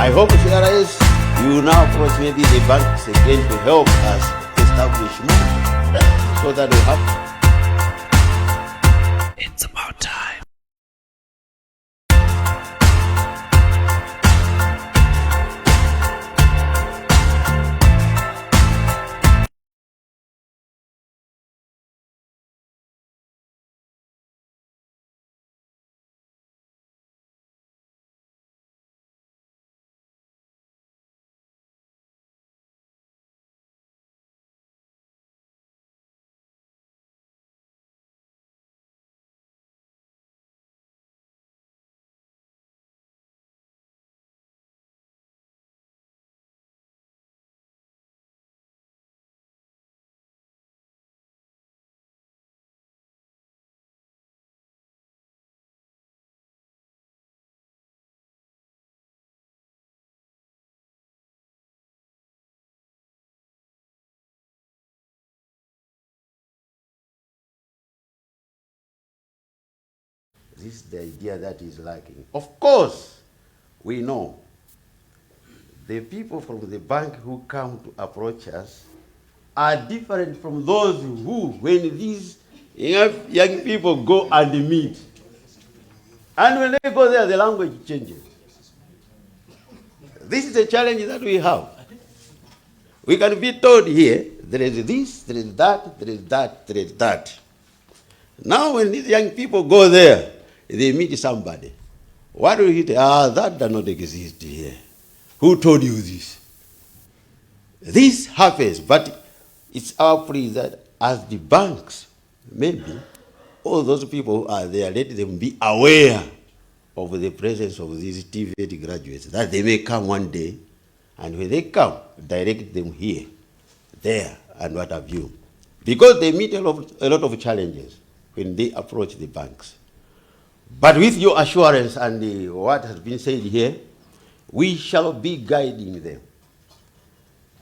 I hope CRS, you will now approach maybe the banks again to help us establish more so that we have. It's about time. This is the idea that is lacking. Of course, we know the people from the bank who come to approach us are different from those who, when these young people go and meet, and when they go there, the language changes. This is a challenge that we have. We can be told here, there is this, there is that, there is that, there is that. Now when these young people go there, they meet somebody. What do you say? That does not exist here. Who told you this? This happens, but it's our plea that as the banks, maybe, all those people who are there, let them be aware of the presence of these Tevet graduates, that they may come one day, and when they come, direct them here, there, and what have you. Because they meet a lot of challenges when they approach the banks. But with your assurance and what has been said here, we shall be guiding them.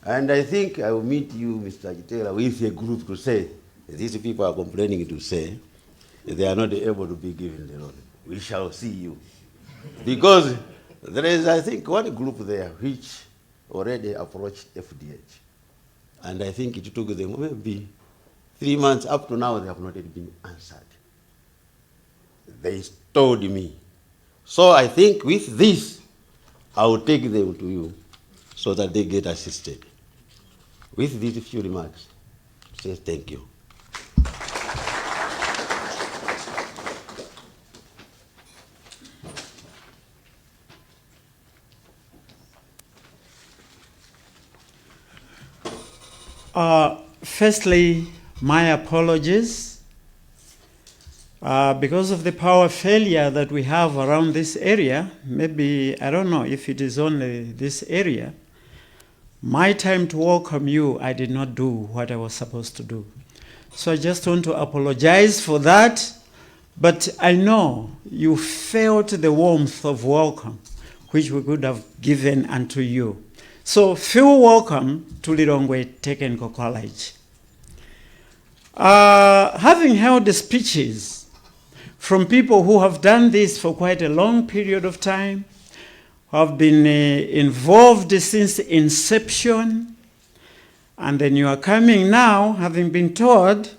And I think I will meet you, Mr. Gitela, with a group to say, these people are complaining to say, they are not able to be given the loan. We shall see you. Because there is, I think, one group there which already approached FDH. And I think it took them maybe 3 months. Up to now, they have not yet been answered. They told me. So I think with this, I will take them to you so that they get assisted. With these few remarks, say thank you. Firstly, my apologies. Because of the power failure that we have around this area, maybe, I don't know if it is only this area, my time to welcome you, I did not do what I was supposed to do. So I just want to apologize for that, but I know you felt the warmth of welcome, which we could have given unto you. So feel welcome to Lilongwe Technical College. Having held the speeches from people who have done this for quite a long period of time, who have been involved since inception, and then you are coming now, having been told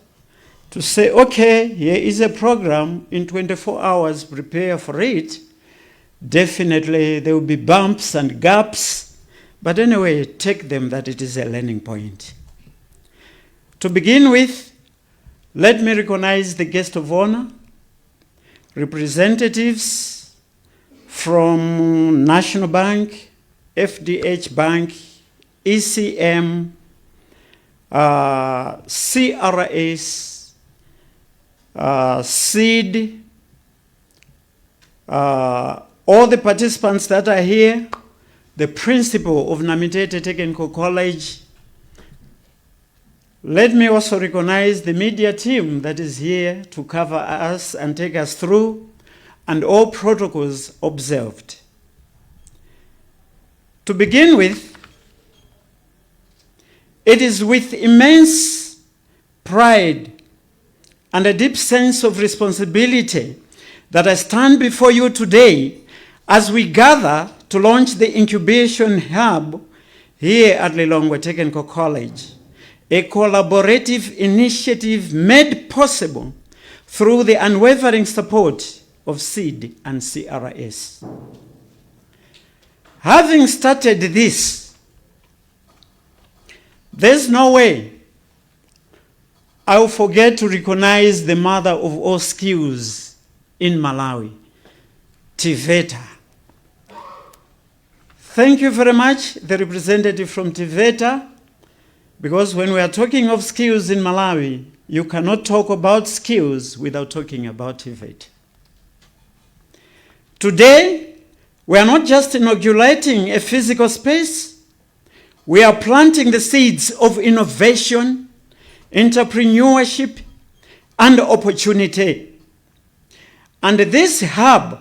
to say, okay, here is a program, in 24 hours, prepare for it. Definitely there will be bumps and gaps, but anyway, take them that it is a learning point. To begin with, let me recognize the guest of honor, representatives from National Bank, FDH Bank, ECM, CRS, SEED, all the participants that are here, the principal of Namitete Technical College. Let me also recognize the media team that is here to cover us and take us through, and all protocols observed. To begin with, it is with immense pride and a deep sense of responsibility that I stand before you today as we gather to launch the Incubation Hub here at Lilongwe Technical College, a collaborative initiative made possible through the unwavering support of SEED and CRS. Having started this, there's no way I will forget to recognize the mother of all skills in Malawi, Tevet. Thank you very much, the representative from Tevet, because when we are talking of skills in Malawi, you cannot talk about skills without talking about Tevet. Today, we are not just inaugurating a physical space, we are planting the seeds of innovation, entrepreneurship, and opportunity. And this hub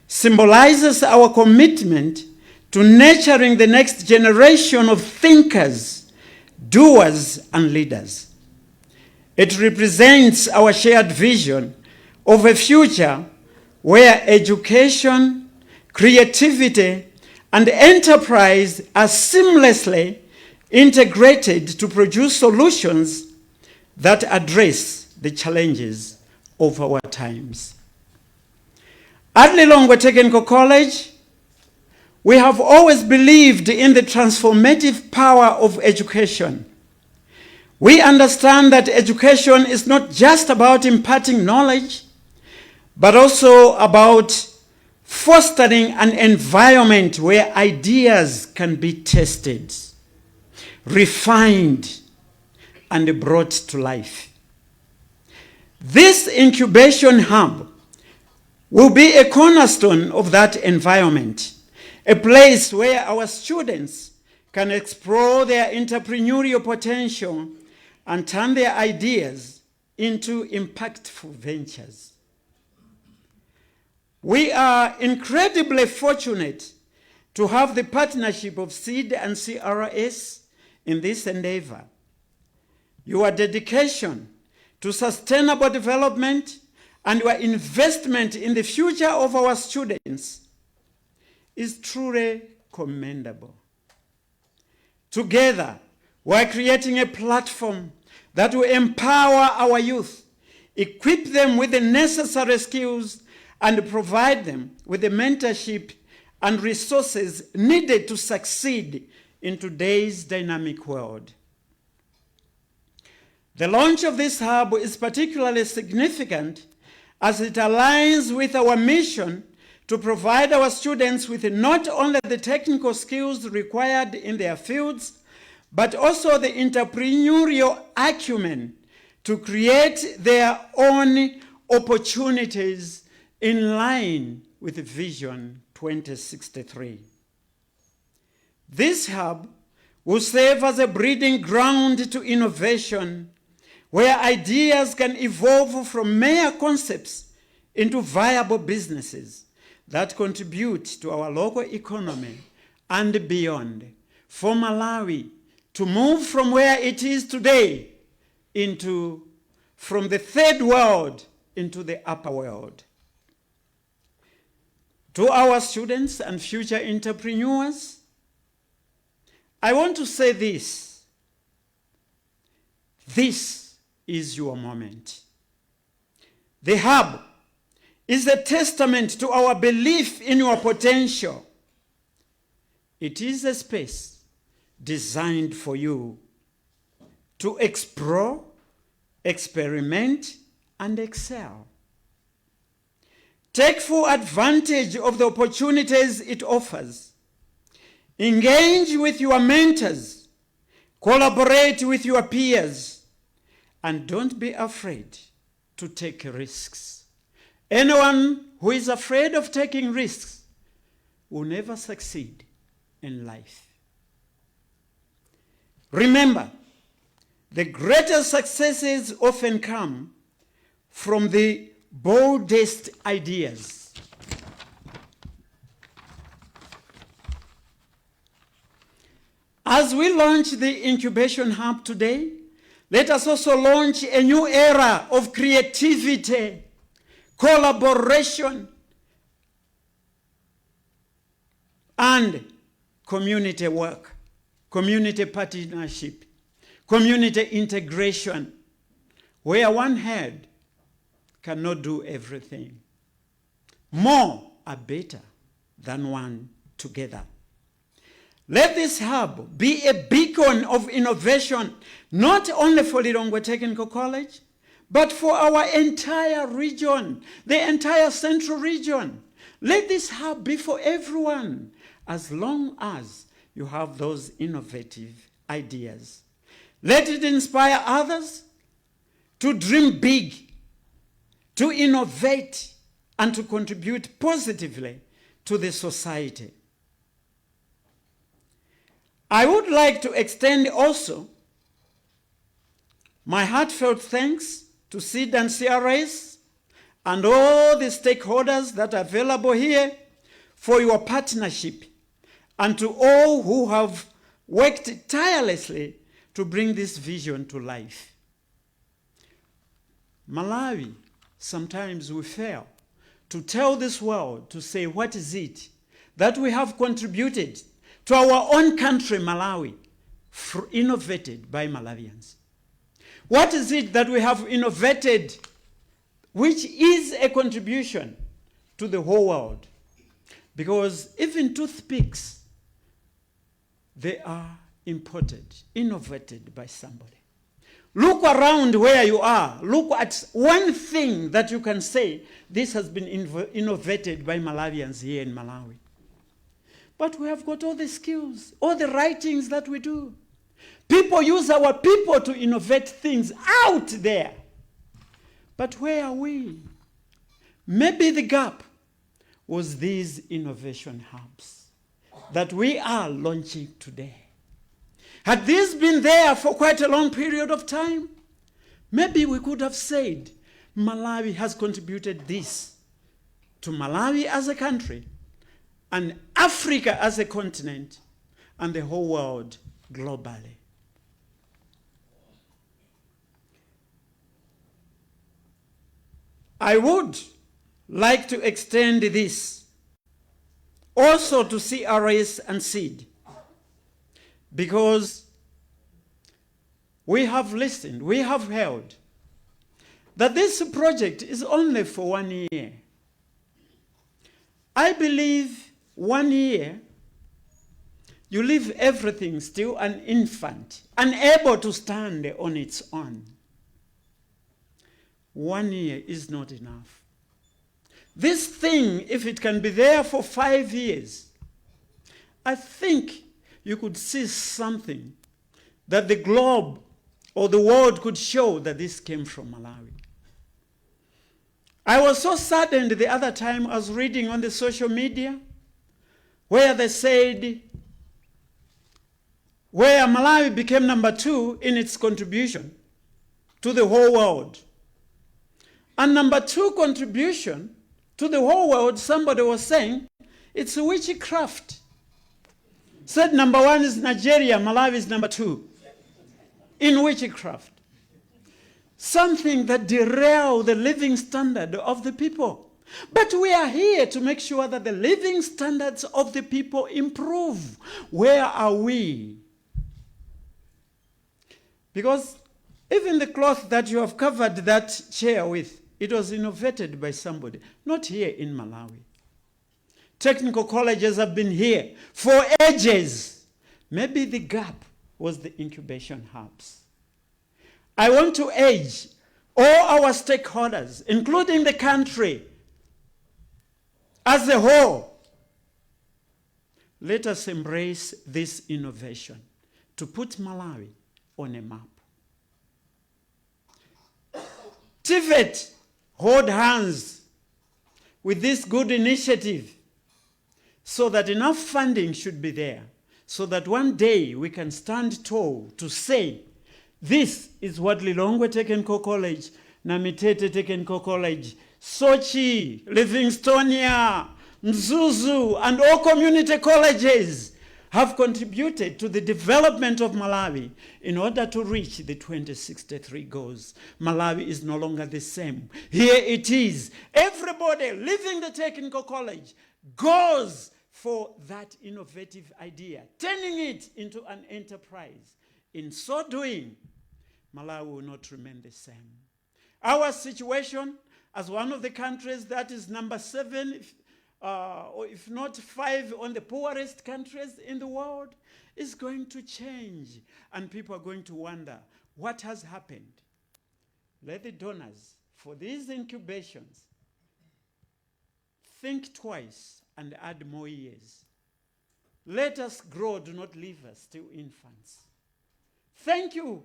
symbolizes our commitment to nurturing the next generation of thinkers, doers, and leaders. It represents our shared vision of a future where education, creativity, and enterprise are seamlessly integrated to produce solutions that address the challenges of our times. At Lilongwe Technical College, we have always believed in the transformative power of education. We understand that education is not just about imparting knowledge, but also about fostering an environment where ideas can be tested, refined, and brought to life. This incubation hub will be a cornerstone of that environment, a place where our students can explore their entrepreneurial potential and turn their ideas into impactful ventures. We are incredibly fortunate to have the partnership of SEED and CRS in this endeavor. Your dedication to sustainable development and your investment in the future of our students is truly commendable. Together, we're creating a platform that will empower our youth, equip them with the necessary skills, and provide them with the mentorship and resources needed to succeed in today's dynamic world. The launch of this hub is particularly significant as it aligns with our mission to provide our students with not only the technical skills required in their fields, but also the entrepreneurial acumen to create their own opportunities in line with Vision 2063. This hub will serve as a breeding ground to innovation, where ideas can evolve from mere concepts into viable businesses that contribute to our local economy and beyond, for Malawi to move from where it is today from the third world into the upper world. To our students and future entrepreneurs, I want to say this. This is your moment. The hub is a testament to our belief in your potential. It is a space designed for you to explore, experiment, and excel. Take full advantage of the opportunities it offers. Engage with your mentors. Collaborate with your peers. And don't be afraid to take risks. Anyone who is afraid of taking risks will never succeed in life. Remember, the greatest successes often come from the boldest ideas. As we launch the Incubation Hub today, let us also launch a new era of creativity, collaboration, and community work, community partnership, community integration, where one head cannot do everything. More are better than one together. Let this hub be a beacon of innovation, not only for Lilongwe Technical College, but for our entire region, the entire central region. Let this hub be for everyone, as long as you have those innovative ideas. Let it inspire others to dream big, to innovate, and to contribute positively to the society. I would like to extend also my heartfelt thanks to SEED and CRS and all the stakeholders that are available here for your partnership, and to all who have worked tirelessly to bring this vision to life. Malawi, sometimes we fail to tell this world, to say what is it that we have contributed to our own country, Malawi, innovated by Malawians. What is it that we have innovated which is a contribution to the whole world? Because even toothpicks, they are imported, innovated by somebody. Look around where you are. Look at one thing that you can say, this has been innovated by Malawians here in Malawi. But we have got all the skills, all the writings that we do. People use our people to innovate things out there. But where are we? Maybe the gap was these innovation hubs that we are launching today. Had this been there for quite a long period of time, maybe we could have said Malawi has contributed this to Malawi as a country, and Africa as a continent, and the whole world globally. I would like to extend this also to CRS and SEED, because we have listened, we have heard that this project is only for 1 year. I believe 1 year, you leave everything still an infant, unable to stand on its own. 1 year is not enough. This thing, if it can be there for 5 years, I think you could see something that the globe or the world could show that this came from Malawi. I was so saddened the other time I was reading on the social media where they said, where Malawi became number 2 in its contribution to the whole world. And number 2 contribution to the whole world, somebody was saying, it's witchcraft. Said number 1 is Nigeria, Malawi is number 2 in witchcraft. Something that derails the living standard of the people. But we are here to make sure that the living standards of the people improve. Where are we? Because even the cloth that you have covered that chair with, it was innovated by somebody, not here in Malawi. Technical colleges have been here for ages. Maybe the gap was the incubation hubs. I want to urge all our stakeholders, including the country as a whole, let us embrace this innovation to put Malawi on a map. Tevet, hold hands with this good initiative so that enough funding should be there, so that one day we can stand tall to say, this is what Lilongwe Technical College, Namitete Technical College, Sochi, Livingstonia, Mzuzu, and all community colleges have contributed to the development of Malawi in order to reach the 2063 goals. Malawi is no longer the same. Here it is. Everybody leaving the technical college goes for that innovative idea, turning it into an enterprise. In so doing, Malawi will not remain the same. Our situation as one of the countries that is number 7, or if not 5 on the poorest countries in the world, is going to change. And people are going to wonder, what has happened? Let the donors for these incubations think twice and add more years. Let us grow, do not leave us still infants. Thank you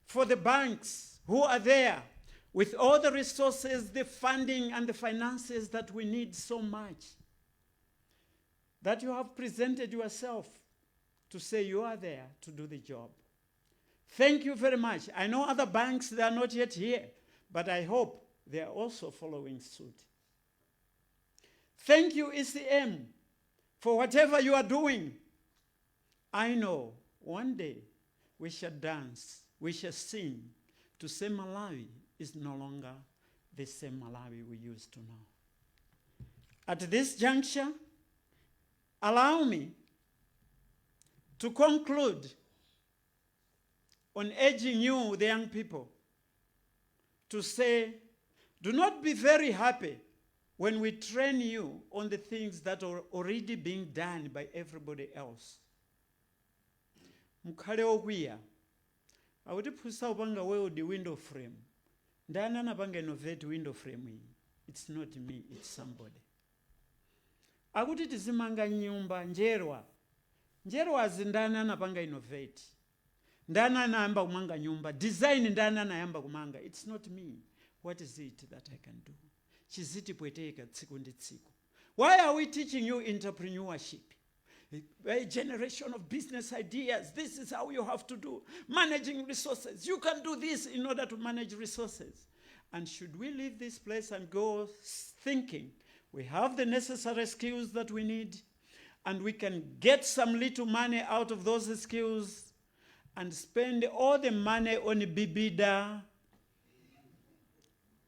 for the banks who are there with all the resources, the funding, and the finances that we need so much, that you have presented yourself to say you are there to do the job. Thank you very much. I know other banks, they are not yet here, but I hope they are also following suit. Thank you, ECM, for whatever you are doing. I know one day we shall dance, we shall sing to say Malawi is no longer the same Malawi we used to know. At this juncture, allow me to conclude on urging you, the young people, to say, do not be very happy when we train you on the things that are already being done by everybody else. Mukhale okwiya awutiphusa upanga wewe the window frame. Ndani anapanga innovate window frame iyi. It's not me, it's somebody. Akuti tizimanga nyumba njerwa. Njerwa azindani anapanga innovate. Ndani anayamba kumanga nyumba. Design ndani anayamba kumanga. It's not me. What is it that I can do? Chiziti pweteka tsiku ndi tsiku. Why are we teaching you entrepreneurship? A generation of business ideas. This is how you have to do. Managing resources. You can do this in order to manage resources. And should we leave this place and go thinking we have the necessary skills that we need, and we can get some little money out of those skills and spend all the money on bibida,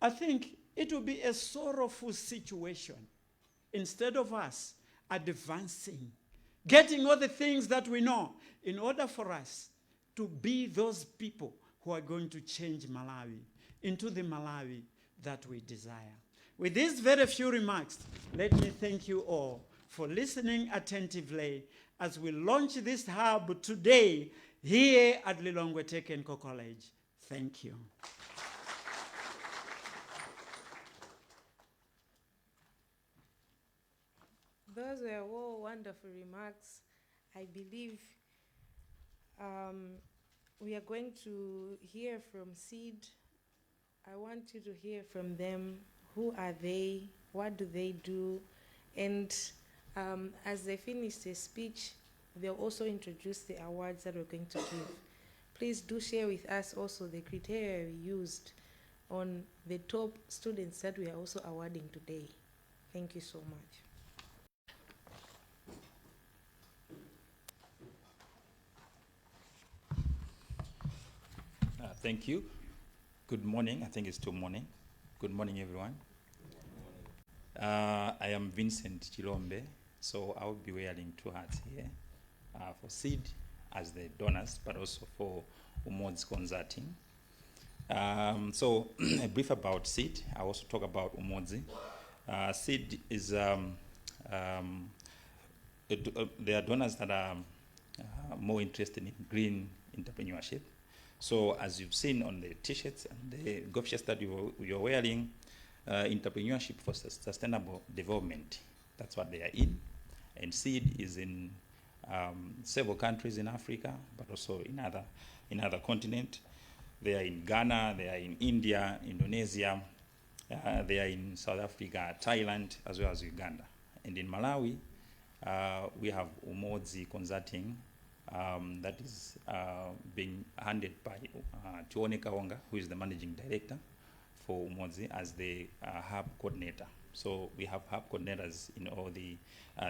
I think it will be a sorrowful situation. Instead of us advancing, getting all the things that we know, in order for us to be those people who are going to change Malawi into the Malawi that we desire. With these very few remarks, let me thank you all for listening attentively as we launch this hub today here at Lilongwe Technical College. Thank you. Those were all wonderful remarks. I believe we are going to hear from SEED. I want you to hear from them. Who are they? What do they do? And as they finish their speech, they'll also introduce the awards that we're going to give. Please do share with us also the criteria we used on the top students that we are also awarding today. Thank you so much. Thank you. Good morning. I think it's still morning. Good morning, everyone. I am Vincent Chilombe, so I will be wearing 2 hats here for SEED as the donors, but also for Umodzi Consulting. So a brief about SEED. I also talk about Umodzi. SEED is there are donors that are more interested in green entrepreneurship. So as you've seen on the t-shirts and the golf shirts that you're wearing, entrepreneurship for sustainable development, that's what they are in. And SEED is in several countries in Africa, but also in other continents. They are in Ghana, they are in India, Indonesia, they are in South Africa, Thailand, as well as Uganda. And in Malawi, we have Umodzi Consulting, that is being handled by Tione Kawonga, who is the managing director for Umodzi, as the hub coordinator. So we have hub coordinators in all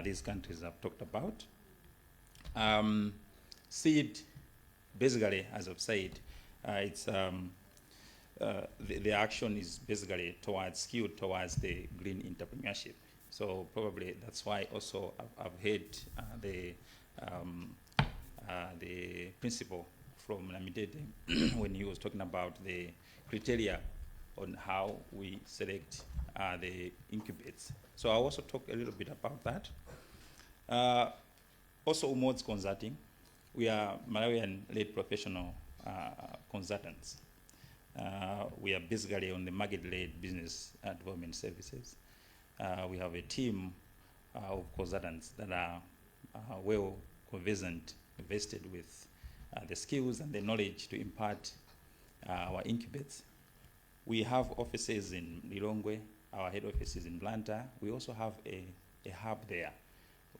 these countries I've talked about. SEED, basically, as I've said, it's the action is basically skewed towards the green entrepreneurship. So probably that's why also I've heard um, the principal from Namitete when he was talking about the criteria on how we select the incubates. So I'll also talk a little bit about that. Also, Umods Consulting. We are Malawian-led professional consultants. We are basically on the market-led business development services. We have a team of consultants that are well conversant, vested with the skills and the knowledge to impart our incubates. We have offices in Lilongwe, our head office is in Blantyre. We also have a hub there,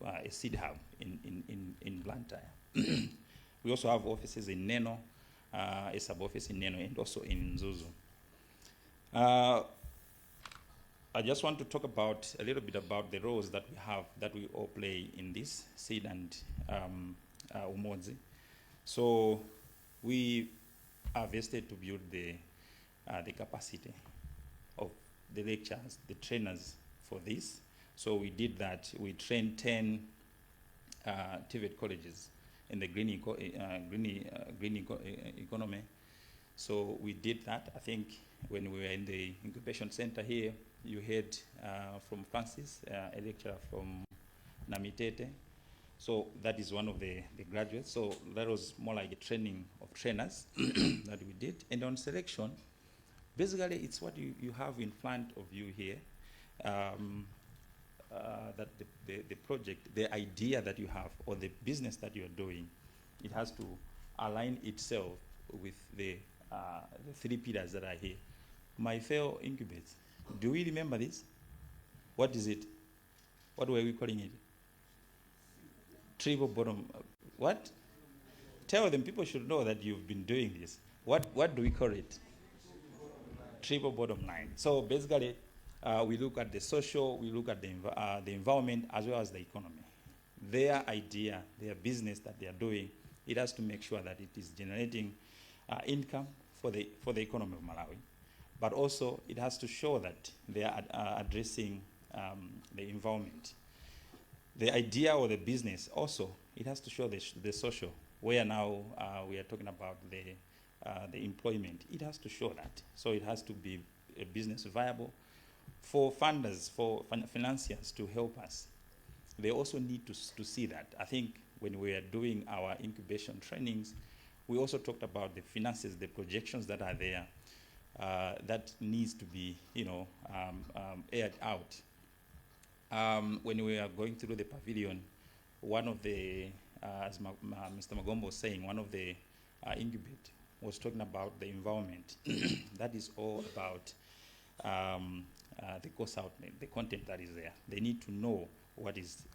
a seed hub in Blantyre. We also have offices in Neno, a sub-office in Neno, and also in Zuzu. I just want to talk about a little bit about the roles that we have, that we all play in this seed and Umodzi. So we are vested to build the capacity of the lecturers, the trainers for this. So we did that. We trained 10 Tevet colleges in the green economy. So we did that. I think when we were in the incubation center here, you heard from Francis, a lecturer from Namitete. So that is one of the graduates. So that was more like a training of trainers that we did. And on selection, basically it's what you have in front of you here. That the project, the idea that you have, or the business that you are doing, it has to align itself with the 3 pillars that are here. My fellow incubates, do we remember this? What is it? What were we calling it? Triple bottom. What? Tell them, people should know that you've been doing this. What do we call it? Triple bottom line. So basically, we look at the social, we look at the environment, as well as the economy. Their idea, their business that they are doing, it has to make sure that it is generating income for the economy of Malawi. But also, it has to show that they are addressing the environment. The idea or the business also, it has to show the social, where now we are talking about the employment. It has to show that. So it has to be a business viable. For funders, for financiers to help us, they also need to see that. I think when we are doing our incubation trainings, we also talked about the finances, the projections that are there, that needs to be, aired out. When we are going through the pavilion, one of the, as Mr. Magombo was saying, one of the incubate was talking about the environment. That is all about the course outlet, the content that is there. They need to know what is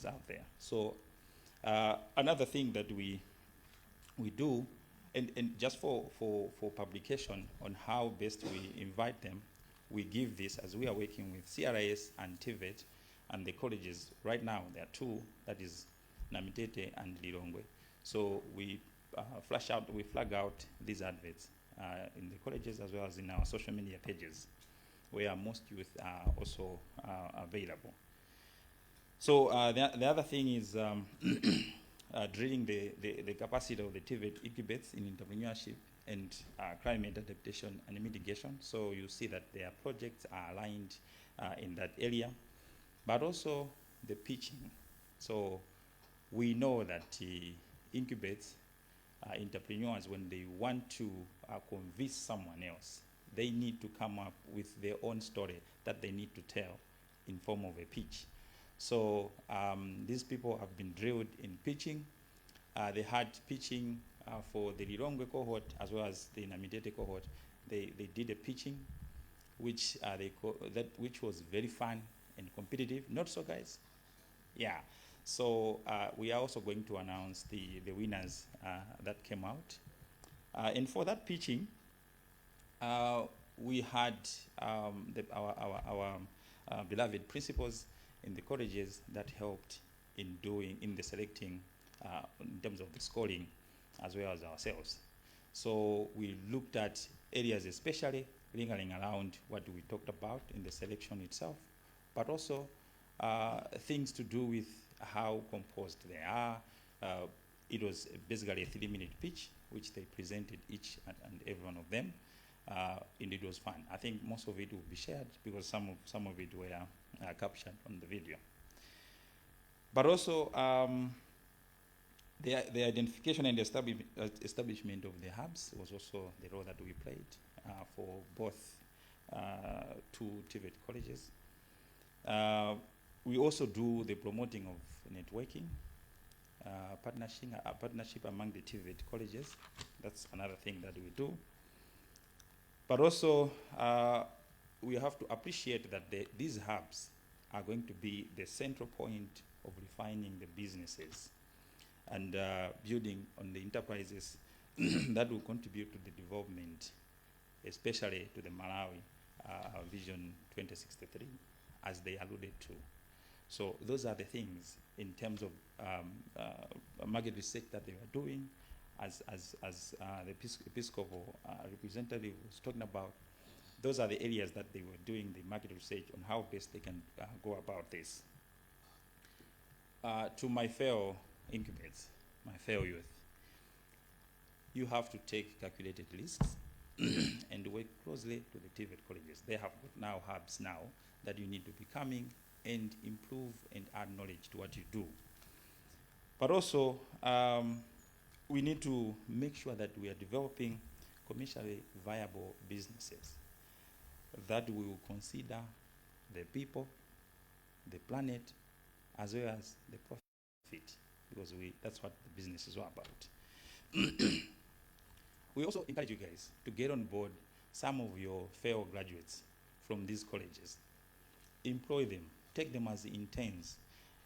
out there. So another thing that we do, and just for publication on how best we invite them, we give this as we are working with CRIS and Tevet and the colleges. Right now there are 2, that is Namitete and Lilongwe. So we flag out these adverts in the colleges as well as in our social media pages, where most youth are also available. So the other thing is drilling the capacity of the Tevet incubates in entrepreneurship and climate adaptation and mitigation. So you see that their projects are aligned in that area, but also the pitching. So we know that incubates entrepreneurs, when they want to convince someone else, they need to come up with their own story that they need to tell in form of a pitch. So these people have been drilled in pitching. They had pitching for the Lilongwe cohort as well as the Namitete cohort. They did a pitching which which was very fun and competitive. Not so, guys? Yeah. So we are also going to announce the winners that came out. And for that pitching, we had our beloved principals in the colleges that helped in the selecting in terms of the scoring as well as ourselves. So we looked at areas especially lingering around what we talked about in the selection itself, but also things to do with how composed they are. It was basically a 3-minute pitch, which they presented each and every one of them. And it was fun. I think most of it will be shared because some of it were captured on the video. But also, the identification and establishment of the hubs was also the role that we played for both 2 Tevet colleges. We also do the promoting of networking, partnership among the Tevet colleges. That's another thing that we do. But also, we have to appreciate that these hubs are going to be the central point of refining the businesses and building on the enterprises that will contribute to the development, especially to the Malawi Vision 2063, as they alluded to. So those are the things in terms of market research that they were doing, as the Episcopal representative was talking about. Those are the areas that they were doing the market research on how best they can go about this. To my fellow incubates, my fellow youth, you have to take calculated risks and work closely to the Tevet colleges. They have got now hubs now that you need to be coming and improve and add knowledge to what you do. But also, we need to make sure that we are developing commercially viable businesses that we will consider the people, the planet, as well as the profit, because that's what the business is all about. We also encourage you guys to get on board some of your fellow graduates from these colleges. Employ them, take them as interns,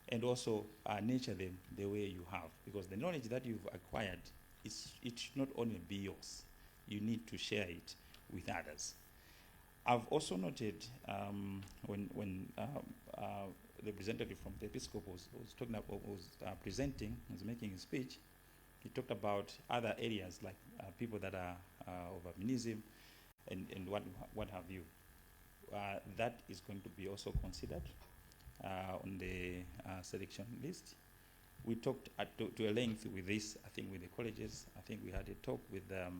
and also nurture them the way you have, because the knowledge that you've acquired, it should not only be yours. You need to share it with others. I've also noted when the representative from the Episcopal was talking about, was making his speech, he talked about other areas like people that are of albinism and what have you. That is going to be also considered on the selection list. We talked to a length with this, I think, with the colleges. I think we had a talk with the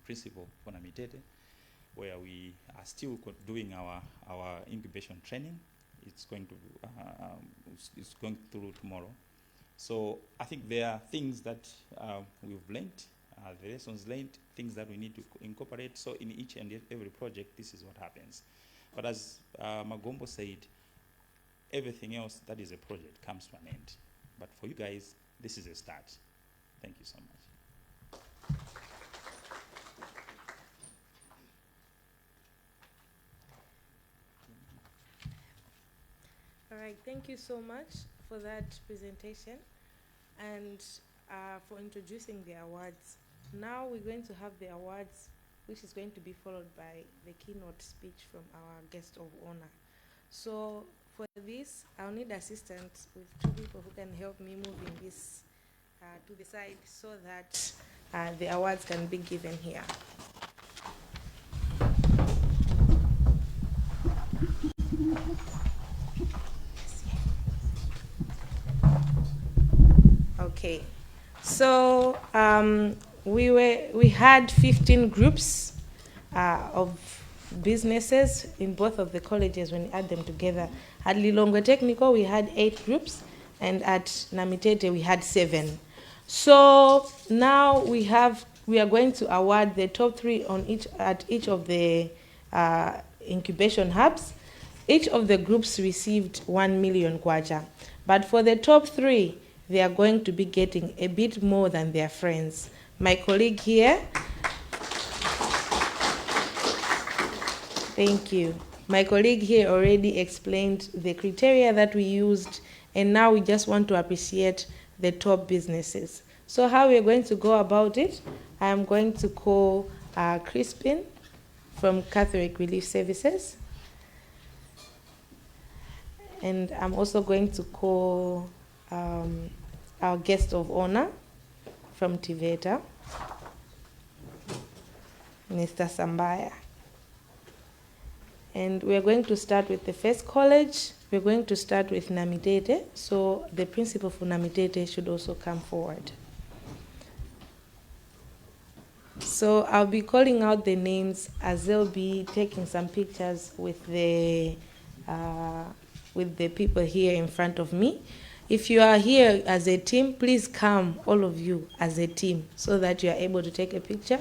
principal for Namitete, where we are still doing our incubation training. It's going through tomorrow. So I think there are things that we've learned, the lessons learned, things that we need to incorporate. So in each and every project, this is what happens. But as Magombo said, everything else that is a project comes to an end. But for you guys, this is a start. Thank you so much. All right, thank you so much for that presentation and for introducing the awards. Now we're going to have the awards, which is going to be followed by the keynote speech from our guest of honor. So for this, I'll need assistance with 2 people who can help me moving this to the side so that the awards can be given here. Okay, so we had 15 groups of businesses in both of the colleges. When you add them together, at Lilongwe Technical we had 8 groups, and at Namitete we had 7. So now we are going to award the top 3 at each of the incubation hubs. Each of the groups received 1 million kwacha, but for the top 3, they are going to be getting a bit more than their friends. My colleague here, thank you. My colleague here already explained the criteria that we used, and now we just want to appreciate the top businesses. So how we're going to go about it, I'm going to call Crispin from Catholic Relief Services. And I'm also going to call our guest of honor from Tevet, Mr. Sambaya. And we're going to start with the first college. We're going to start with Namitete. So the principal for Namitete should also come forward. So I'll be calling out the names as they'll be taking some pictures with the people here in front of me. If you are here as a team, please come, all of you, as a team, so that you are able to take a picture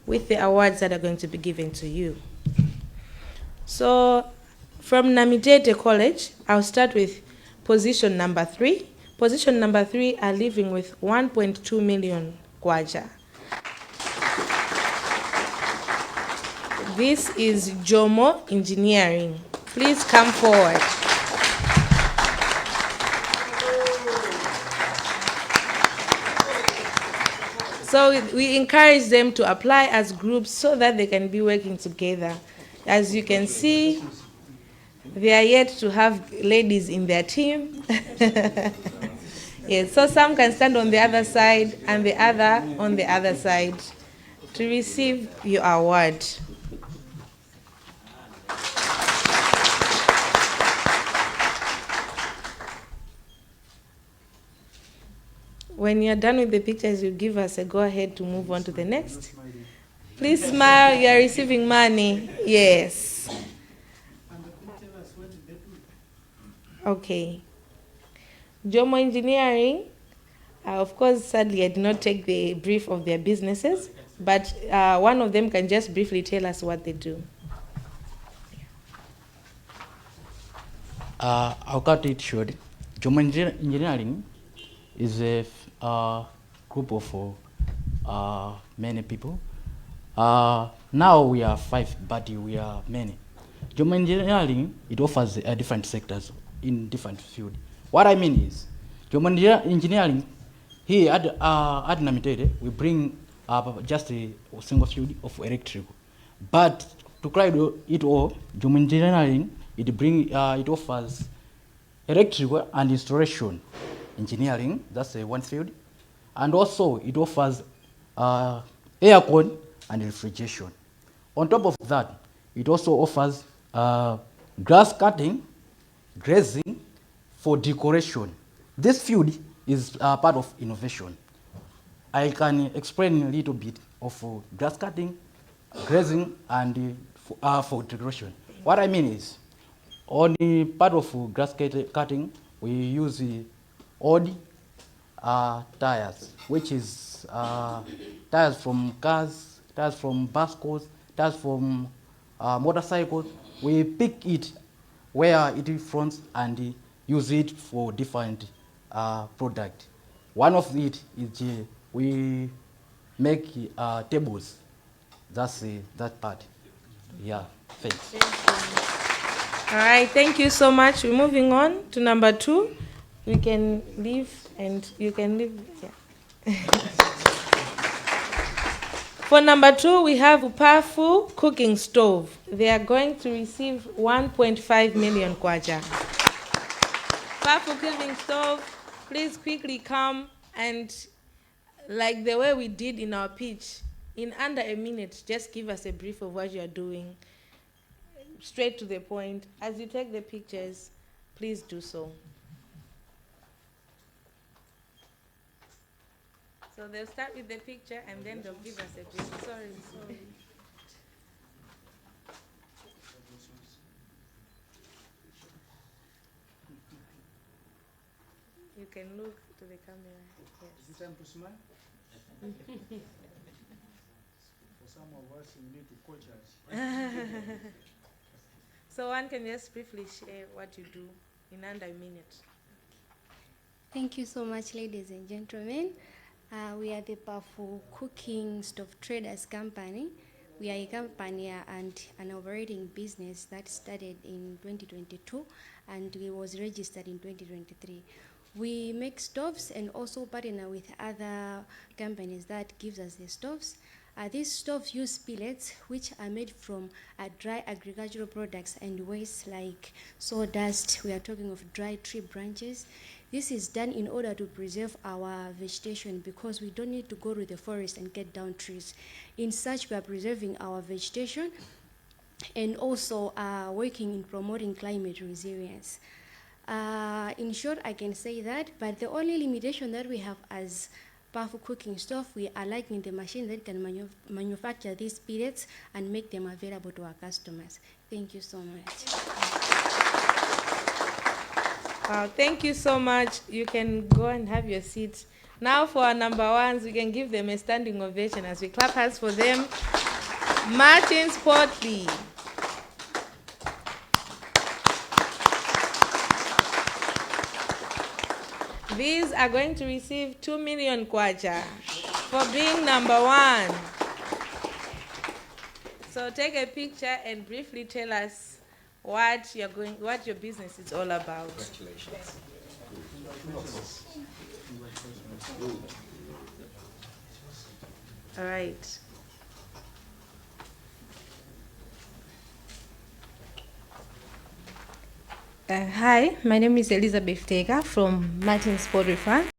with the awards that are going to be given to you. So from Namitete College, I'll start with position number 3. Position number 3 are leaving with 1.2 million kwacha. This is Jomo Engineering. Please come forward. So we encourage them to apply as groups so that they can be working together. As you can see, they are yet to have ladies in their team. Yes, so some can stand on the other side and the other on the other side to receive your award. When you're done with the pictures, you give us a go ahead to move on to the next. Please smile, you are receiving money. Yes. Okay. Jomo Engineering, of course, sadly, I did not take the brief of their businesses, but one of them can just briefly tell us what they do. I'll cut it short. Jomo Engineering is a group of many people. Now we are 5, but we are many. Jomo Engineering, it offers different sectors in different fields. What I mean is, Jomo Engineering, here at Namitete, we bring just a single field of electrical. But to clarify it all, Jomo Engineering, it offers electrical and installation engineering, that's one field, and also it offers aircon and refrigeration. On top of that, it also offers grass cutting, grazing for decoration. This field is part of innovation. I can explain a little bit of grass cutting, grazing, and for decoration. What I mean is, on the part of grass cutting, we use old tires, which is tires from cars, tires from bicycles, tires from motorcycles. We pick it where it is from and use it for different products. One of it is we make tables. That's that part. Yeah, thanks. Thank you. All right, thank you so much. We're moving on to number 2. We can leave and you can leave. Yeah. For number 2, we have Upafu cooking stove. They are going to receive 1.5 million kwacha. Upafu cooking stove, please quickly come and, like the way we did in our pitch, in under a minute, just give us a brief of what you are doing. Straight to the point. As you take the pictures, please do so. So they'll start with the picture and then they'll give us a brief. Sorry. You can look to the camera. Yes. Is it time to smile? For some of us, we need to coach us. So one can just briefly share what you do in under a minute. Thank you so much, ladies and gentlemen. We are the Pafu Cooking Stove Traders Company. We are a company and an operating business that started in 2022 and it was registered in 2023. We make stoves and also partner with other companies that gives us the stoves. These stoves use pellets, which are made from dry agricultural products and waste like sawdust. We are talking of dry tree branches. This is done in order to preserve our vegetation because we don't need to go to the forest and get down trees. In such, we are preserving our vegetation and also working in promoting climate resilience. In short, I can say that, but the only limitation that we have as powerful cooking stove, we are lacking the machine that can manufacture these pellets and make them available to our customers. Thank you so much. Thank you so much. You can go and have your seat. Now for our number ones, we can give them a standing ovation as we clap hands for them. Martin Sportley. These are going to receive 2 million kwacha for being number one. So take a picture and briefly tell us what your business is all about. Congratulations. All right. Hi, my name is Elizabeth Tega from Martin Sport Refund.